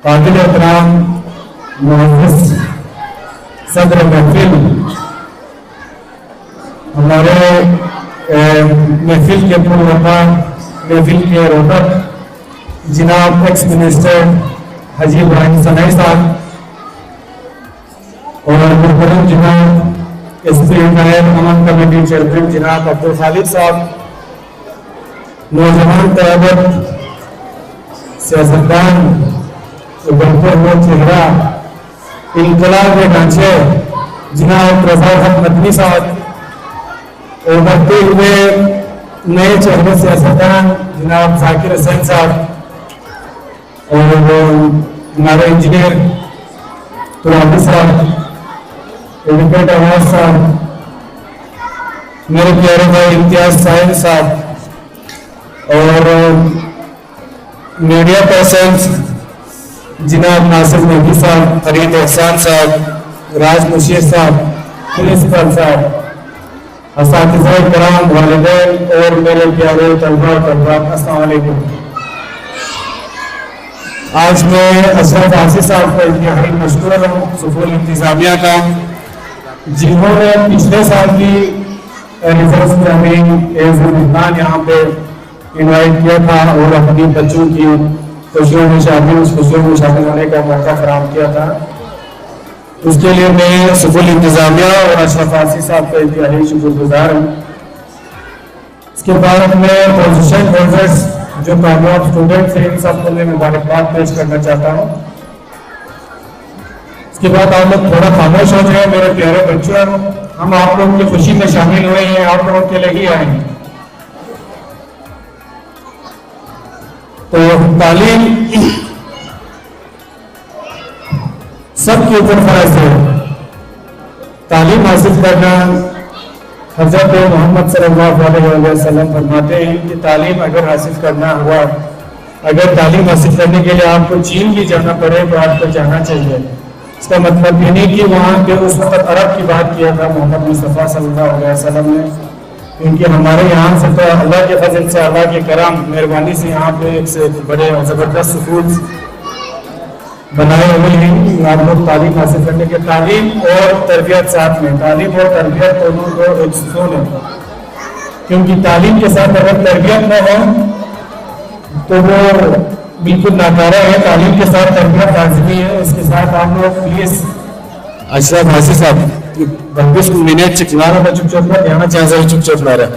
काबिल एहतराम मुअज़्ज़िज़ सदर महफिल, हमारे महफिल के पुरवफा महफिल के रोहतक जनाब एक्स मिनिस्टर हाजी इब्राहिम सनाई साहब और मुहतरम जनाब एसपी अमन कमेटी चेयरमैन जनाब अब्दुल खालिद साहब, नौजवान क़यादत, सियासतदान, उभरते हुए चेहरा, इनकलाब के ढांचे जनाब रज़ा हक मदनी साहब, उभरते हुए नए चेहरे सियासतदान जनाब जाकिर हुसैन साहब और हमारे इंजीनियर तुराबी साहब, एडवोकेट अवाज साहब, मेरे प्यारे भाई इम्तियाज साहिल साहब और मीडिया पर्सन्स जनाब नासिर नबी साहब, फरीद एहसान साहब, राज मुशीर साहब, प्रिंसिपल साहब, असातिज़ा किराम, वालिदैन और मेरे प्यारे तलबा और तलबात, अस्सलाम वालेकुम। आज मैं अशरफ आसिफ साहब का इंतहाई मशकूर हूँ सुकूल इंतजामिया का, जिन्होंने पिछले साल की रिजल्ट में हमें एज मेहमान यहाँ पे इन्वाइट किया था और अपनी बच्चों की खुशियों में शामिल होने का मौका फराहम किया था। उसके लिए मैं सुकूल इंतजामिया और अशरफ आसिफ साहब का इंतहाई शुक्रगुजार हूँ। इसके बाद मैं पोजीशन होल्डर्स जो कामयाब स्टूडेंट्स हैं, इन सबको मैं मुबारकबाद पेश करना चाहता हूँ। इसके बाद आप लोग थोड़ा खामोश हो जाए मेरे प्यारे बच्चों, हम आप लोगों की खुशी में शामिल हुए हैं, आप लोगों के लिए ही आए हैं। तो तालीम सबके ऊपर फर्ज है। तालीम हासिल करना, हज़रत मोहम्मद सल्लल्लाहु अलैहि वसल्लम फरमाते हैं कि तालीम अगर हासिल करना हुआ, अगर तालीम हासिल करने के लिए आपको चीन भी जाना पड़े तो आपको जाना चाहिए। इसका मतलब ये नहीं कि वहाँ पे उस वक्त अरब की बात किया था मोहम्मद मुस्तफ़ा सल्लल्लाहु अलैहि वसल्लम ने, क्योंकि हमारे यहाँ से तो अल्लाह के फजल से, अल्लाह के करम मेहरबानी से यहाँ पे एक से बड़े ज़बरदस्त स्कूल बनाए हुए हैं। आप लोग तालीम हासिल करने के, तालीम और तरबियत साथ में, तालीम और तरबियत दोनों को एक सुकून है, क्योंकि तालीम के साथ अगर तरबियत न हो तो वो बिल्कुल नाकारा है। तालीम के साथ तरबियत लाज़मी है। इसके साथ आप लोग प्लीज अशरफ आसिफ साहब बंदिश मिनट चिकना रहा, चुप चुप ना ध्यान चाहे चुप चुप ना रहा।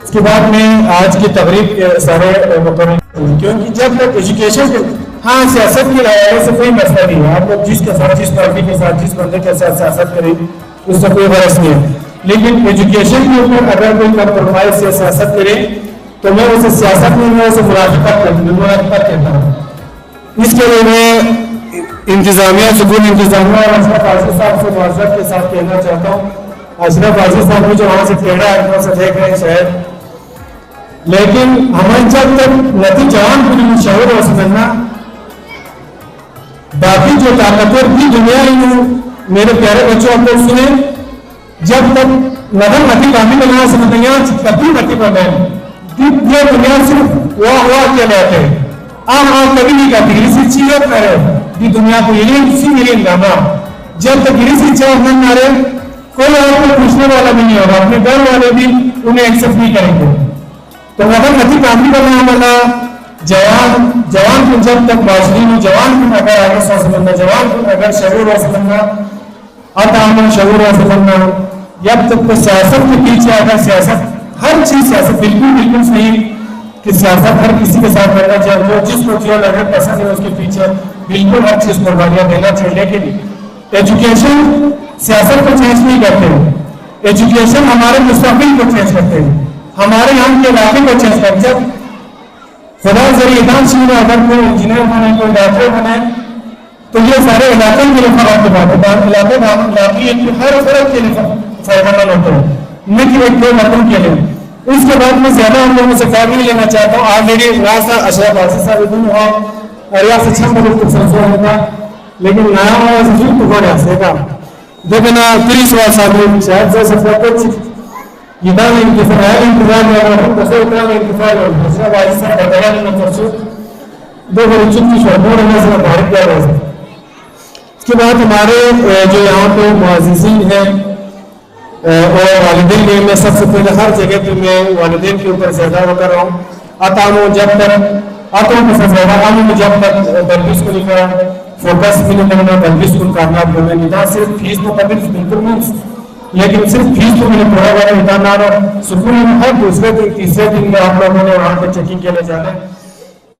इसके बाद में आज की तकरीब के सारे क्योंकि जब तक एजुकेशन, हाँ सियासत के हवाले से कोई मसला नहीं है, आप लोग जिसके साथ, जिस पार्टी के साथ, जिस बंदे के साथ सियासत करें उससे कोई बहस नहीं है, लेकिन एजुकेशन के ऊपर अगर कोई कंप्रोमाइज से सियासत करे तो मैं उसे सियासत में, मैं उसे मुनाफिकत कहता हूँ। इसके लिए मैं इंतजामिया, सुकूल इंतजामिया और अशरफ आसिफ साहब से मुआज़रत के साथ कहना चाहता हूँ। अशरफ आसिफ साहब मुझे वहाँ से टेढ़ा आंखों से देख रहे हैं शायद, लेकिन हमें जब तक नती जवान पूरी मशहूर हो समझना, बाकी जो ताकतवर भी दुनिया ही, मेरे प्यारे बच्चों आप लोग सुने, जब तक नगर नती कामी बना समझना कभी नती बने ये दुनिया सिर्फ वाह के रहते हैं, आप कभी नहीं कहती इसी चीज करे दुनिया को ये गाना, जब तक इसी चीज न रहे कोई आपको पूछने वाला भी नहीं होगा, अपने घर वाले भी उन्हें एक्सेप्ट नहीं करेंगे। तो अगर नती कामी बना वाला जवान को जब तक बाजरी में, जवान को अगर आगे सांस बनना, जवान को अगर शरूर हो बनना, अताम शरूर हो बनना, जब तक तो सियासत के पीछे अगर सियासत, हर चीज सियासत बिल्कुल सही कि सियासत हर किसी के साथ करना चाहिए, जो जिसको जो लगे पसंद है उसके पीछे बिल्कुल हर चीज कुर्बानियां देना चाहिए। लेकिन एजुकेशन सियासत को चेंज नहीं करते, एजुकेशन हमारे मुस्तकबिल को चेंज करते हैं, हमारे यहाँ के इलाके को चेंज करते। जब खुदा जरिए शुरू अगर कोई इंजीनियर बने, कोई डॉक्टर बने, तो ये सारे इलाके के लिए फर्क होता है, इलाके हर फर्क के लिए फायदेमंद होते हैं, न कि एक दो मतों के लिए। इसके बाद मैं ज्यादा हम लोगों से टाइम नहीं लेना चाहता हूँ। आज मेरी रास्ता अशरफ आसिफ साहब और यहाँ से छह मिनट तक संसद होगा, लेकिन नया वाला से तो हो रहा है देखना 30 साल शायद يدان انتفاع انتفاع وهم بسيطة انتفاع والبسرة وعيسى بدأنا نفسه دو بلچن کی شعبوں نے نظر بھارت کیا رہا ہے. اس کے بعد ہمارے جو یہاں پہ معززین ہیں اور والدین نے، میں سب سے پہلے ہر جگہ پہ میں والدین کے اوپر زیادہ وہ کر رہا ہوں. آتا ہوں جب تک آتا ہوں سے زیادہ آنے میں جب تک بلکہ کو نہیں کرا فوکس بھی نہیں کرنا بلکہ کو کامیاب ہونا نہیں تھا. صرف فیس تو قبل بالکل نہیں، لیکن صرف فیس تو میں نے پڑھا ہوا اتنا نہ رہا. سکون ہر دوسرے دن تیسرے دن میں آپ لوگوں نے وہاں پہ چیکنگ کے لیے جانا ہے.